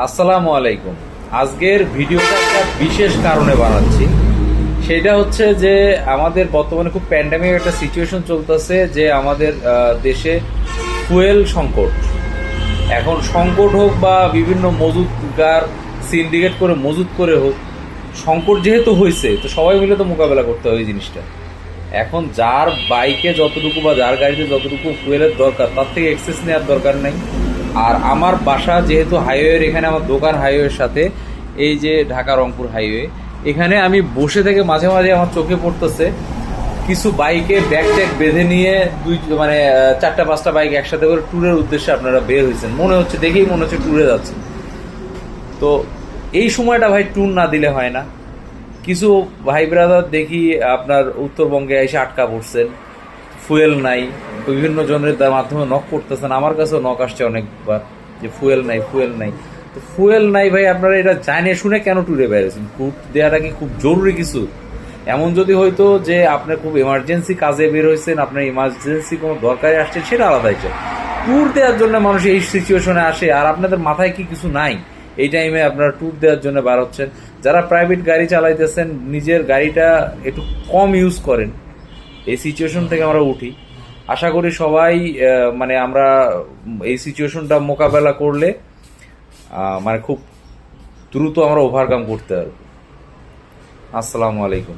আসসালামু আলাইকুম। আজকের ভিডিওটা একটা বিশেষ কারণে বানাচ্ছি। সেটা হচ্ছে যে আমাদের বর্তমানে খুব প্যান্ডামিক একটা সিচুয়েশন চলতেছে, যে আমাদের দেশে ফুয়েল সংকট। এখন সংকট হোক বা বিভিন্ন মজুতগার সিন্ডিকেট করে মজুত করে হোক, সংকট যেহেতু হয়েছে তো সবাই মিলে তো মোকাবেলা করতে হবে এই জিনিসটা। এখন যার বাইকে যতটুকু বা যার গাড়িতে যতটুকু ফুয়েলের দরকার তার থেকে এক্সেস নেওয়ার দরকার নেই। আর আমার বাসা যেহেতু হাইওয়ের এখানে, আমার দোকান হাইওয়ের সাথে, এই যে ঢাকা রংপুর হাইওয়ে, এখানে আমি বসে থেকে মাঝে মাঝে আমার চোখে পড়তেছে কিছু বাইকে ব্যাগ ট্যাগ বেঁধে নিয়ে চারটা পাঁচটা বাইক একসাথে করে ট্যুরের উদ্দেশ্যে আপনারা বের হয়েছেন। মনে হচ্ছে, দেখেই মনে হচ্ছে ট্যুরে যাচ্ছেন। তো এই সময়টা ভাই ট্যুর না দিলে হয় না। কিছু ভাই ব্রাদার দেখি আপনার উত্তরবঙ্গে এসে আটকা পড়ছেন, ফুয়েল নাই, বিভিন্ন জনের মাধ্যমে নক করতেছেন। আমার কাছেও নক আসছে অনেকবার যে ফুয়েল নাই, ফুয়েল নাই। তো ফুয়েল নাই ভাই, আপনারা এটা জানে শুনে কেন ট্যুরে বেরিয়েছেন? ট্যুর দেওয়াটা কি খুব জরুরি কিছু? এমন যদি হয়তো যে আপনার খুব এমার্জেন্সি কাজে বের হয়েছেন, আপনার ইমার্জেন্সি কোনো দরকারে আসছেন, সেটা আলাদা হয়েছে। ট্যুর দেওয়ার জন্য মানুষ এই সিচুয়েশনে আসে, আর আপনাদের মাথায় কি কিছু নাই? এই টাইমে আপনারা ট্যুর দেওয়ার জন্য বার হচ্ছেন। যারা প্রাইভেট গাড়ি চালাইতেছেন, নিজের গাড়িটা একটু কম ইউজ করেন। এই সিচুয়েশন থেকে আমরা উঠি। আশা করি সবাই আমরা এই সিচুয়েশনটা মোকাবেলা করলে খুব দ্রুত আমরা ওভারকাম করতে পারবো। আসসালামু আলাইকুম।